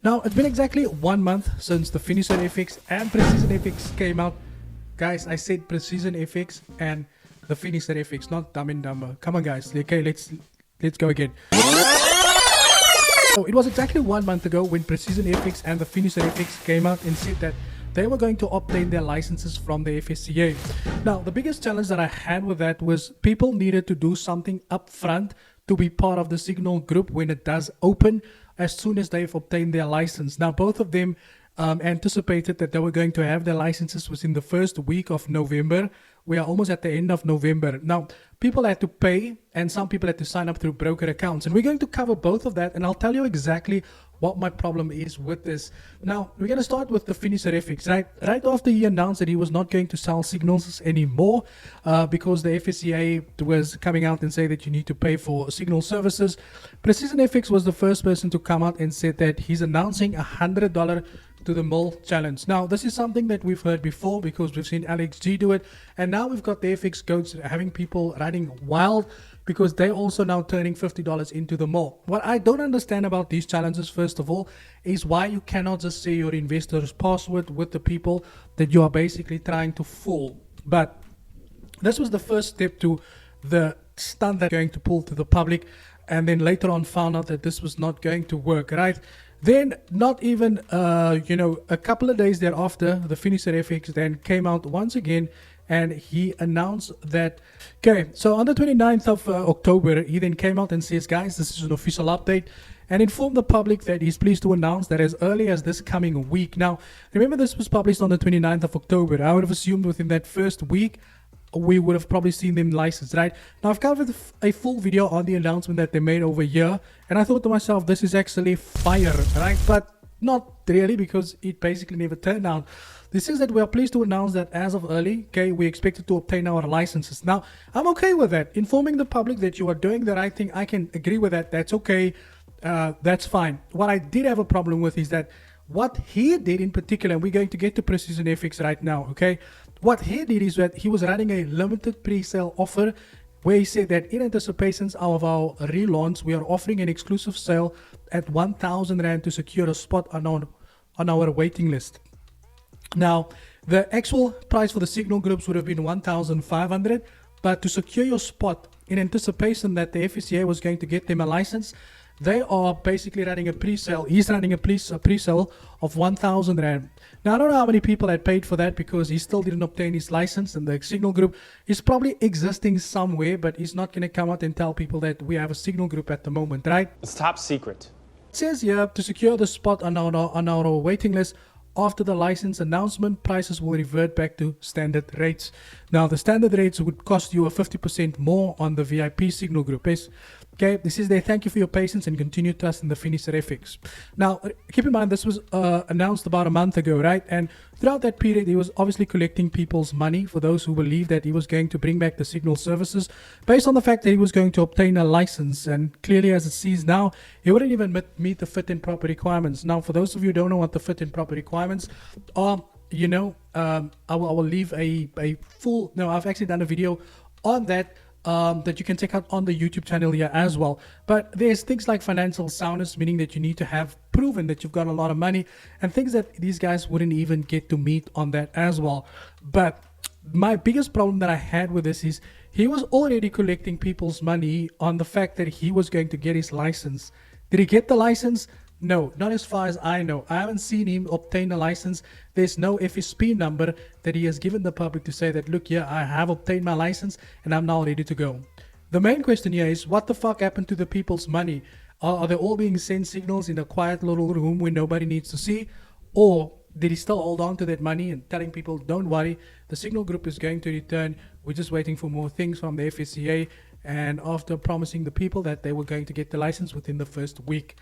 Now, it's been exactly 1 month since the Finisher FX and Precision FX came out. Guys, I said Precision FX and the Finisher FX, not Dumb and Dumber. Come on, guys. Okay, let's go again. So it was exactly 1 month ago when Precision FX and the Finisher FX came out and said that they were going to obtain their licenses from the FSCA. Now, the biggest challenge that I had with that was people needed to do something upfront to be part of the Signal group when it does open as soon as they've obtained their license. Now, both of them anticipated that they were going to have their licenses within the first week of November. We are almost at the end of November. Now, people had to pay and some people had to sign up through broker accounts. And we're going to cover both of that, and I'll tell you exactly what my problem is with this. Now, we're going to start with the Finisher FX, right? Right after he announced that he was not going to sell signals anymore because the FSCA was coming out and say that you need to pay for signal services, Precision FX was the first person to come out and said that he's announcing $100 to the mill challenge. Now, this is something that we've heard before because we've seen Alex G do it, and now we've got the FX goats having people running wild because they're also now turning $50 into the mill. What I don't understand about these challenges, first of all, is why you cannot just say your investor's password with the people that you are basically trying to fool. But this was the first step to the stunt that they're going to pull to the public, and then later on found out that this was not going to work, right? Then not even a couple of days thereafter, the Finisher FX then came out once again and he announced that, okay, so on the 29th of October, he then came out and says, guys, this is an official update, and informed the public that he's pleased to announce that as early as this coming week. Now, remember this was published on the 29th of October. I would have assumed within that first week, we would have probably seen them licensed, right? Now, I've covered a full video on the announcement that they made over here, and I thought to myself, this is actually fire, right? But not really, because it basically never turned out. This is that we are pleased to announce that as of early, okay, we expected to obtain our licenses. Now, I'm okay with that. Informing the public that you are doing the right thing, I can agree with that. That's okay. That's fine. What I did have a problem with is that what he did in particular, and we're going to get to Precision FX right now, okay? What he did is that he was running a limited pre-sale offer where he said that in anticipation of our relaunch, we are offering an exclusive sale at 1,000 Rand to secure a spot on our waiting list. Now, the actual price for the Signal groups would have been 1,500, but to secure your spot in anticipation that the FSCA was going to get them a license, they are basically running a pre-sale. He's running a pre-sale of 1,000 Rand. Now, I don't know how many people had paid for that because he still didn't obtain his license, and the Signal group is probably existing somewhere, but he's not going to come out and tell people that we have a Signal group at the moment, right? It's top secret. It says here, to secure the spot on our waiting list, after the license announcement, prices will revert back to standard rates. Now, the standard rates would cost you a 50% more on the VIP Signal group. Okay, this is there. Thank you for your patience and continued trust in the Finisher FX. Now, keep in mind, this was announced about a month ago, right? And throughout that period, he was obviously collecting people's money for those who believed that he was going to bring back the Signal services based on the fact that he was going to obtain a license. And clearly, as it sees now, he wouldn't even meet the fit and proper requirements. Now, for those of you who don't know what the fit and proper requirements are, I will leave a full, no, I've actually done a video on that that you can check out on the YouTube channel here as well. But there's things like financial soundness, meaning that you need to have proven that you've got a lot of money, and things that these guys wouldn't even get to meet on that as well. But my biggest problem that I had with this is he was already collecting people's money on the fact that he was going to get his license. Did he get the license? No, not as far as I know. I haven't seen him obtain a license. There's no FSP number that he has given the public to say that, look, yeah, I have obtained my license and I'm now ready to go. The main question here is, what the fuck happened to the people's money? Are they all being sent signals in a quiet little room where nobody needs to see? Or did he still hold on to that money and telling people, don't worry, the Signal group is going to return. We're just waiting for more things from the FSCA. And after promising the people that they were going to get the license within the first week.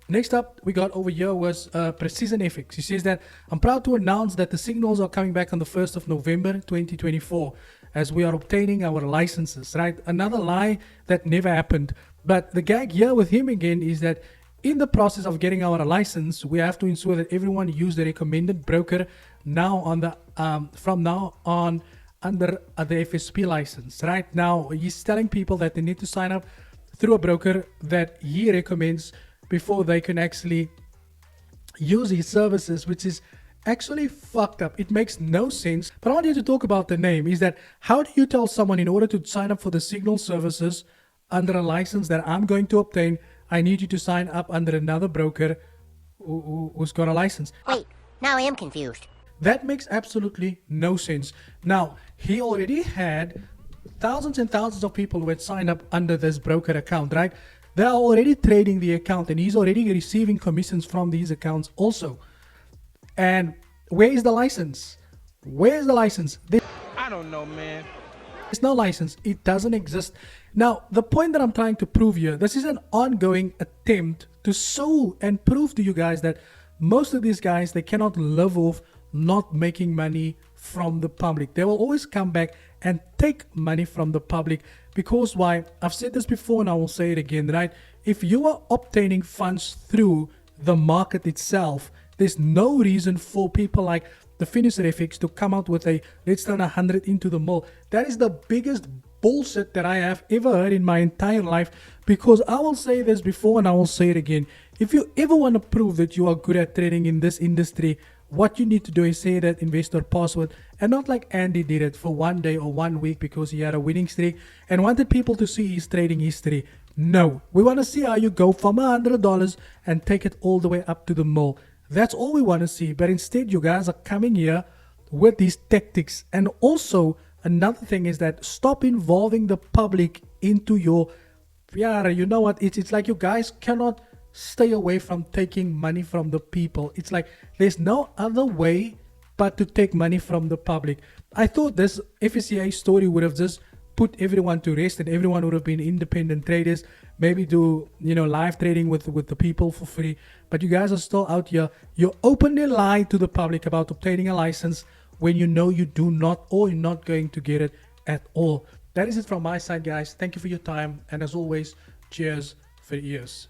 Next up, we got over here was Precision FX. He says that, I'm proud to announce that the signals are coming back on the 1st of November 2024 as we are obtaining our licenses, right? Another lie that never happened. But the gag here with him again is that in the process of getting our license, we have to ensure that everyone use the recommended broker now on the from now on under the FSP license. Right now, he's telling people that they need to sign up through a broker that he recommends before they can actually use his services, which is actually fucked up. It makes no sense. But I want you to talk about the name. Is that how do you tell someone in order to sign up for the signal services under a license that I'm going to obtain, I need you to sign up under another broker who's got a license? Wait, now I am confused. That makes absolutely no sense. Now, he already had thousands and thousands of people who had signed up under this broker account, right? They are already trading the account and he's already receiving commissions from these accounts also. And where is the license? Where is the license? I don't know, man. There's no license. It doesn't exist. Now, the point that I'm trying to prove here, this is an ongoing attempt to show and prove to you guys that most of these guys, they cannot live off not making money from the public. They will always come back and take money from the public because why? I've said this before and I will say it again, right? If you are obtaining funds through the market itself, there's no reason for people like the finisher FX to come out with a let's turn 100 into the mill. That is the biggest bullshit that I have ever heard in my entire life, because I will say this before and I will say it again. If you ever want to prove that you are good at trading in this industry, what you need to do is say that investor password, and not like Andy did it for 1 day or 1 week because he had a winning streak and wanted people to see his trading history. No, we want to see how you go from $100 and take it all the way up to the mill. That's all we want to see. But instead, you guys are coming here with these tactics. And also, another thing is that stop involving the public into your, yeah, you know what? It's like you guys cannot stay away from taking money from the people. It's like there's no other way but to take money from the public. I thought this FSCA story would have just put everyone to rest and everyone would have been independent traders, maybe do, you know, live trading with the people for free. But you guys are still out here. You openly lie to the public about obtaining a license when you know you do not, or you're not going to get it at all. That is it from my side, guys. Thank you for your time, and as always, cheers for the ears.